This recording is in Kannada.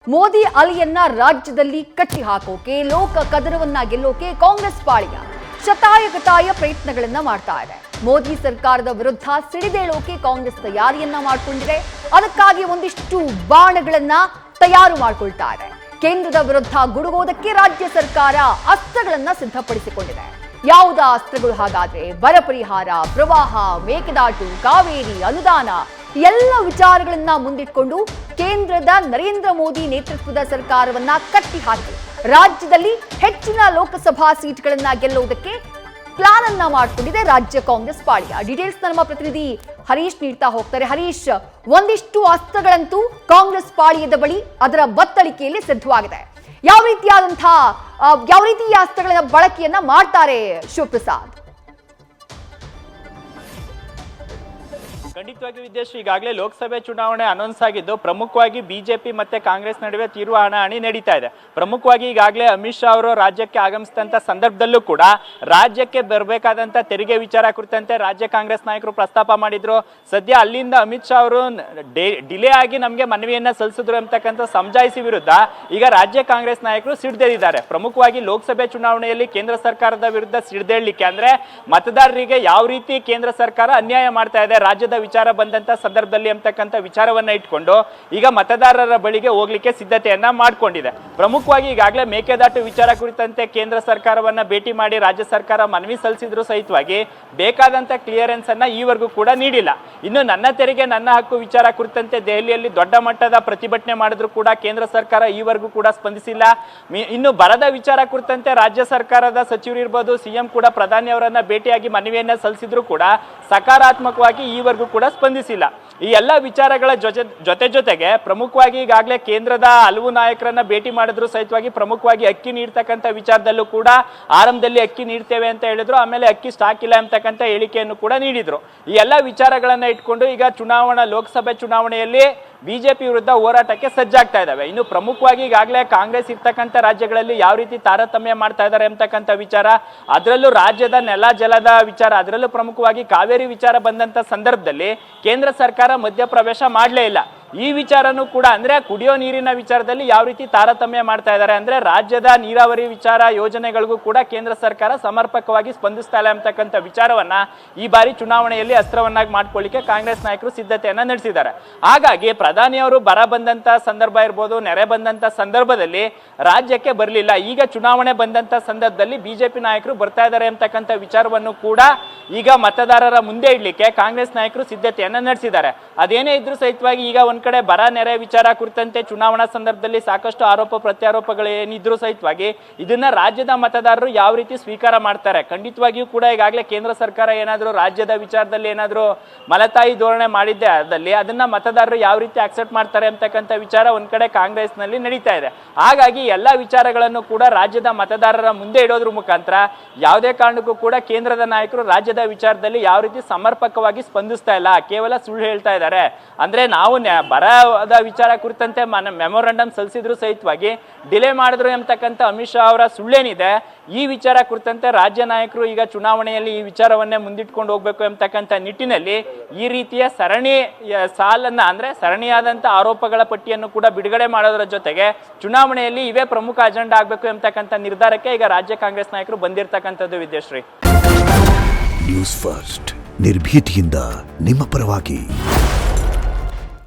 ಮೋದಿ ಅಲಿಯನ್ನ ರಾಜ್ಯದಲ್ಲಿ ಕಟ್ಟಿ ಹಾಕೋಕೆ ಲೋಕ ಕದರವನ್ನ ಗೆಲ್ಲೋಕೆ ಕಾಂಗ್ರೆಸ್ ಪಾಳಿಯ ಶತಾಯಗತಾಯ ಪ್ರಯತ್ನಗಳನ್ನ ಮಾಡ್ತಾ ಇದೆ. ಮೋದಿ ಸರ್ಕಾರದ ವಿರುದ್ಧ ಸಿಡಿದೇಳೋಕೆ ಕಾಂಗ್ರೆಸ್ ತಯಾರಿಯನ್ನ ಮಾಡಿಕೊಂಡಿದೆ. ಅದಕ್ಕಾಗಿ ಒಂದಿಷ್ಟು ಬಾಣಗಳನ್ನ ತಯಾರು ಮಾಡಿಕೊಳ್ತಾ ಇದೆ. ಕೇಂದ್ರದ ವಿರುದ್ಧ ಗುಡುಗೋದಕ್ಕೆ ರಾಜ್ಯ ಸರ್ಕಾರ ಅಸ್ತ್ರಗಳನ್ನ ಸಿದ್ಧಪಡಿಸಿಕೊಂಡಿದೆ. ಯಾವುದ ಅಸ್ತ್ರಗಳು ಹಾಗಾದ್ರೆ? ಬರ ಪರಿಹಾರ, ಪ್ರವಾಹ, ಮೇಕೆದಾಟು, ಕಾವೇರಿ, ಅನುದಾನ ಎಲ್ಲ ವಿಚಾರಗಳನ್ನ ಮುಂದಿಟ್ಕೊಂಡು ಕೇಂದ್ರದ ನರೇಂದ್ರ ಮೋದಿ ನೇತೃತ್ವದ ಸರ್ಕಾರವನ್ನ ಕಟ್ಟಿ ಹಾಕಿ ರಾಜ್ಯದಲ್ಲಿ ಹೆಚ್ಚಿನ ಲೋಕಸಭಾ ಸೀಟ್ಗಳನ್ನ ಗೆಲ್ಲುವುದಕ್ಕೆ ಪ್ಲಾನ್ ಅನ್ನ ಮಾಡಿಕೊಂಡಿದೆ ರಾಜ್ಯ ಕಾಂಗ್ರೆಸ್ ಪಾಳಿಯ. ಡೀಟೇಲ್ಸ್ ನಮ್ಮ ಪ್ರತಿನಿಧಿ ಹರೀಶ್ ನೀಡ್ತಾ ಹೋಗ್ತಾರೆ. ಹರೀಶ್, ಒಂದಿಷ್ಟು ಅಸ್ತ್ರಗಳಂತೂ ಕಾಂಗ್ರೆಸ್ ಪಾಳಿಯದ ಬಳಿ ಅದರ ಬತ್ತಳಿಕೆಯಲ್ಲಿ ಸಿದ್ಧವಾಗಿದೆ. ಯಾವ ರೀತಿಯ ಅಸ್ತ್ರಗಳ ಬಳಕೆಯನ್ನ ಮಾಡ್ತಾರೆ ಶಿವಪ್ರಸಾದ್? ಖಂಡಿತವಾಗಿ ವಿದ್ಯೇಶ್, ಈಗಾಗಲೇ ಲೋಕಸಭೆ ಚುನಾವಣೆ ಅನೌನ್ಸ್ ಆಗಿದ್ದು ಪ್ರಮುಖವಾಗಿ ಬಿಜೆಪಿ ಮತ್ತೆ ಕಾಂಗ್ರೆಸ್ ನಡುವೆ ತೀವ್ರ ಹಣಾಹಣಿ ನಡೀತಾ ಇದೆ. ಪ್ರಮುಖವಾಗಿ ಈಗಾಗಲೇ ಅಮಿತ್ ಶಾ ಅವರು ರಾಜ್ಯಕ್ಕೆ ಆಗಮಿಸಿದಂತ ಸಂದರ್ಭದಲ್ಲೂ ಕೂಡ ರಾಜ್ಯಕ್ಕೆ ಬರಬೇಕಾದಂತ ತೆರಿಗೆ ವಿಚಾರ ಕುರಿತಂತೆ ರಾಜ್ಯ ಕಾಂಗ್ರೆಸ್ ನಾಯಕರು ಪ್ರಸ್ತಾಪ ಮಾಡಿದ್ರು. ಸದ್ಯ ಅಲ್ಲಿಂದ ಅಮಿತ್ ಶಾ ಅವರು ಡಿಲೇ ಆಗಿ ನಮಗೆ ಮನವಿಯನ್ನ ಸಲ್ಲಿಸಿದ್ರು ಅಂತಕ್ಕಂಥ ಸಮಜಾಯಿಸಿ ವಿರುದ್ಧ ಈಗ ರಾಜ್ಯ ಕಾಂಗ್ರೆಸ್ ನಾಯಕರು ಸಿಡಿದೆದ್ದಿದ್ದಾರೆ. ಪ್ರಮುಖವಾಗಿ ಲೋಕಸಭೆ ಚುನಾವಣೆಯಲ್ಲಿ ಕೇಂದ್ರ ಸರ್ಕಾರದ ವಿರುದ್ಧ ಸಿಡಿದೇಳಲಿಕ್ಕೆ, ಅಂದ್ರೆ ಮತದಾರರಿಗೆ ಯಾವ ರೀತಿ ಕೇಂದ್ರ ಸರ್ಕಾರ ಅನ್ಯಾಯ ಮಾಡ್ತಾ ಇದೆ ರಾಜ್ಯದ ವಿಚಾರ ಬಂದಂತ ಸಂದರ್ಭದಲ್ಲಿ ಅಂತಕ್ಕಂಥ ವಿಚಾರವನ್ನ ಇಟ್ಕೊಂಡು ಈಗ ಮತದಾರರ ಬಳಿಗೆ ಹೋಗ್ಲಿಕ್ಕೆ ಸಿದ್ಧತೆಯನ್ನ ಮಾಡ್ಕೊಂಡಿದೆ. ಪ್ರಮುಖವಾಗಿ ಈಗಾಗಲೇ ಮೇಕೆದಾಟು ವಿಚಾರ ಕುರಿತಂತೆ ಕೇಂದ್ರ ಸರ್ಕಾರವನ್ನ ಭೇಟಿ ಮಾಡಿ ರಾಜ್ಯ ಸರ್ಕಾರ ಮನವಿ ಸಲ್ಲಿಸಿದ್ರು ಸಹಿತವಾಗಿ ಬೇಕಾದಂತ ಕ್ಲಿಯರೆನ್ಸ್ ಅನ್ನ ಈವರೆಗೂ ಕೂಡ ನೀಡಿಲ್ಲ. ಇನ್ನು ನನ್ನ ತೆರಿಗೆ ನನ್ನ ಹಕ್ಕು ವಿಚಾರ ಕುರಿತಂತೆ ದೆಹಲಿಯಲ್ಲಿ ದೊಡ್ಡ ಮಟ್ಟದ ಪ್ರತಿಭಟನೆ ಮಾಡಿದ್ರು ಕೂಡ ಕೇಂದ್ರ ಸರ್ಕಾರ ಈವರೆಗೂ ಕೂಡ ಸ್ಪಂದಿಸಿಲ್ಲ. ಇನ್ನು ಬರದ ವಿಚಾರ ಕುರಿತಂತೆ ರಾಜ್ಯ ಸರ್ಕಾರದ ಸಚಿವರು ಇರ್ಬೋದು, ಸಿಎಂ ಕೂಡ ಪ್ರಧಾನಿ ಅವರನ್ನ ಭೇಟಿಯಾಗಿ ಮನವಿಯನ್ನ ಸಲ್ಲಿಸಿದ್ರು ಕೂಡ ಸಕಾರಾತ್ಮಕವಾಗಿ ಈವರೆಗೂ ಕೂಡ ಸ್ಪಂದಿಸಿಲ್ಲ. ಈ ಎಲ್ಲ ವಿಚಾರಗಳ ಜೊತೆಗೆ ಪ್ರಮುಖವಾಗಿ ಈಗಾಗಲೇ ಕೇಂದ್ರದ ಹಲವು ನಾಯಕರನ್ನ ಭೇಟಿ ಮಾಡಿದ್ರು ಸಹಿತವಾಗಿ ಪ್ರಮುಖವಾಗಿ ಅಕ್ಕಿ ನೀಡ್ತಕ್ಕಂಥ ವಿಚಾರದಲ್ಲೂ ಕೂಡ ಆರಂಭದಲ್ಲಿ ಅಕ್ಕಿ ನೀಡ್ತೇವೆ ಅಂತ ಹೇಳಿದ್ರು, ಆಮೇಲೆ ಅಕ್ಕಿ ಸ್ಟಾಕ್ ಇಲ್ಲ ಅಂತಕ್ಕಂಥ ಹೇಳಿಕೆಯನ್ನು ಕೂಡ ನೀಡಿದ್ರು. ಈ ಎಲ್ಲ ವಿಚಾರಗಳನ್ನ ಇಟ್ಕೊಂಡು ಈಗ ಲೋಕಸಭೆ ಚುನಾವಣೆಯಲ್ಲಿ ಬಿಜೆಪಿ ವಿರುದ್ಧ ಹೋರಾಟಕ್ಕೆ ಸಜ್ಜಾಗ್ತಾ ಇದ್ದಾವೆ. ಇನ್ನು ಪ್ರಮುಖವಾಗಿ ಈಗಾಗಲೇ ಕಾಂಗ್ರೆಸ್ ಇರ್ತಕ್ಕಂಥ ರಾಜ್ಯಗಳಲ್ಲಿ ಯಾವ ರೀತಿ ತಾರತಮ್ಯ ಮಾಡ್ತಾ ಇದ್ದಾರೆ ಅಂತಕ್ಕಂಥ ವಿಚಾರ, ಅದರಲ್ಲೂ ರಾಜ್ಯದ ನೆಲ ಜಲದ ವಿಚಾರ, ಅದರಲ್ಲೂ ಪ್ರಮುಖವಾಗಿ ಕಾವೇರಿ ವಿಚಾರ ಬಂದಂತ ಸಂದರ್ಭದಲ್ಲಿ ಕೇಂದ್ರ ಸರ್ಕಾರ ಮಧ್ಯಪ್ರವೇಶ ಮಾಡಲೇ ಇಲ್ಲ. ಈ ವಿಚಾರನೂ ಕೂಡ ಅಂದ್ರೆ ಕುಡಿಯೋ ನೀರಿನ ವಿಚಾರದಲ್ಲಿ ಯಾವ ರೀತಿ ತಾರತಮ್ಯ ಮಾಡ್ತಾ ಇದ್ದಾರೆ ಅಂದ್ರೆ ರಾಜ್ಯದ ನೀರಾವರಿ ವಿಚಾರ ಯೋಜನೆಗಳಿಗೂ ಕೂಡ ಕೇಂದ್ರ ಸರ್ಕಾರ ಸಮರ್ಪಕವಾಗಿ ಸ್ಪಂದಿಸ್ತಾ ಇಲ್ಲ ಅಂತಕ್ಕಂಥ ವಿಚಾರವನ್ನ ಈ ಬಾರಿ ಚುನಾವಣೆಯಲ್ಲಿ ಅಸ್ತ್ರವನ್ನಾಗಿ ಮಾಡ್ಕೊಳ್ಳಿಕ್ಕೆ ಕಾಂಗ್ರೆಸ್ ನಾಯಕರು ಸಿದ್ಧತೆಯನ್ನ ನಡೆಸಿದ್ದಾರೆ. ಹಾಗಾಗಿ ಪ್ರಧಾನಿಯವರು ಬರ ಬಂದಂತ ಸಂದರ್ಭ ಇರ್ಬೋದು, ನೆರೆ ಬಂದಂತ ಸಂದರ್ಭದಲ್ಲಿ ರಾಜ್ಯಕ್ಕೆ ಬರಲಿಲ್ಲ. ಈಗ ಚುನಾವಣೆ ಬಂದಂತ ಸಂದರ್ಭದಲ್ಲಿ ಬಿಜೆಪಿ ನಾಯಕರು ಬರ್ತಾ ಇದ್ದಾರೆ ಅಂತಕ್ಕಂಥ ವಿಚಾರವನ್ನು ಕೂಡ ಈಗ ಮತದಾರರ ಮುಂದೆ ಇಡ್ಲಿಕ್ಕೆ ಕಾಂಗ್ರೆಸ್ ನಾಯಕರು ಸಿದ್ಧತೆಯನ್ನ ನಡೆಸಿದ್ದಾರೆ. ಅದೇನೇ ಇದ್ರೂ ಸಹಿತವಾಗಿ ಈಗ ಒಂದ್ ಕಡೆ ಬರ ನೆರೆ ವಿಚಾರ ಕುರಿತಂತೆ ಚುನಾವಣಾ ಸಂದರ್ಭದಲ್ಲಿ ಸಾಕಷ್ಟು ಆರೋಪ ಪ್ರತ್ಯಾರೋಪಗಳು ಏನಿದ್ರು ಸಹಿತವಾಗಿ ಇದನ್ನ ರಾಜ್ಯದ ಮತದಾರರು ಯಾವ ರೀತಿ ಸ್ವೀಕಾರ ಮಾಡ್ತಾರೆ? ಖಂಡಿತವಾಗಿಯೂ ಕೂಡ ಈಗಾಗಲೇ ಕೇಂದ್ರ ಸರ್ಕಾರ ಏನಾದ್ರು ರಾಜ್ಯದ ವಿಚಾರದಲ್ಲಿ ಏನಾದ್ರು ಮಲತಾಯಿ ಧೋರಣೆ ಮಾಡಿದ್ದೆ ಆದಲ್ಲಿ ಅದನ್ನ ಮತದಾರರು ಯಾವ ರೀತಿ ಅಕ್ಸೆಪ್ಟ್ ಮಾಡ್ತಾರೆ ಅಂತಕ್ಕಂಥ ವಿಚಾರ ಒಂದ್ ಕಡೆ ಕಾಂಗ್ರೆಸ್ ನಲ್ಲಿ ನಡೀತಾ ಇದೆ. ಹಾಗಾಗಿ ಎಲ್ಲಾ ವಿಚಾರಗಳನ್ನು ಕೂಡ ರಾಜ್ಯದ ಮತದಾರರ ಮುಂದೆ ಇಡೋದ್ರ ಮುಖಾಂತರ ಯಾವುದೇ ಕಾರಣಕ್ಕೂ ಕೂಡ ಕೇಂದ್ರದ ನಾಯಕರು ರಾಜ್ಯದ ವಿಚಾರದಲ್ಲಿ ಯಾವ ರೀತಿ ಸಮರ್ಪಕವಾಗಿ ಸ್ಪಂದಿಸ್ತಾ ಇಲ್ಲ, ಕೇವಲ ಸುಳ್ಳು ಹೇಳ್ತಾ ಇದ್ದಾರೆ. ಅಂದ್ರೆ ನಾವು ಬರದ ವಿಚಾರ ಕುರಿತಂತೆ ಮೆಮೊರಂಡಮ್ ಸಲ್ಲಿಸಿದ್ರು ಸಹಿತವಾಗಿ ಡಿಲೇ ಮಾಡಿದ್ರು ಎಂಬತಕ್ಕಂಥ ಅಮಿತ್ ಶಾ ಅವರ ಸುಳ್ಳೇನಿದೆ, ಈ ವಿಚಾರ ಕುರಿತಂತೆ ರಾಜ್ಯ ನಾಯಕರು ಈಗ ಚುನಾವಣೆಯಲ್ಲಿ ಈ ವಿಚಾರವನ್ನೇ ಮುಂದಿಟ್ಕೊಂಡು ಹೋಗ್ಬೇಕು ಎಂಬತಕ್ಕಂಥ ನಿಟ್ಟಿನಲ್ಲಿ ಈ ರೀತಿಯ ಸಾಲನ್ನ ಅಂದ್ರೆ ಸರಣಿಯಾದಂಥ ಆರೋಪಗಳ ಪಟ್ಟಿಯನ್ನು ಕೂಡ ಬಿಡುಗಡೆ ಮಾಡೋದ್ರ ಜೊತೆಗೆ ಚುನಾವಣೆಯಲ್ಲಿ ಇವೇ ಪ್ರಮುಖ ಅಜೆಂಡಾ ಆಗಬೇಕು ಎಂಬತಕ್ಕಂಥ ನಿರ್ಧಾರಕ್ಕೆ ಈಗ ರಾಜ್ಯ ಕಾಂಗ್ರೆಸ್ ನಾಯಕರು ಬಂದಿರತಕ್ಕಂಥದ್ದು. ವಿದ್ಯಾಶ್ರೀ, ನ್ಯೂಸ್ ಫಸ್ಟ್ ನಿರ್ಭೀತಿಯಿಂದ ನಿಮ್ಮ ಪರವಾಗಿ.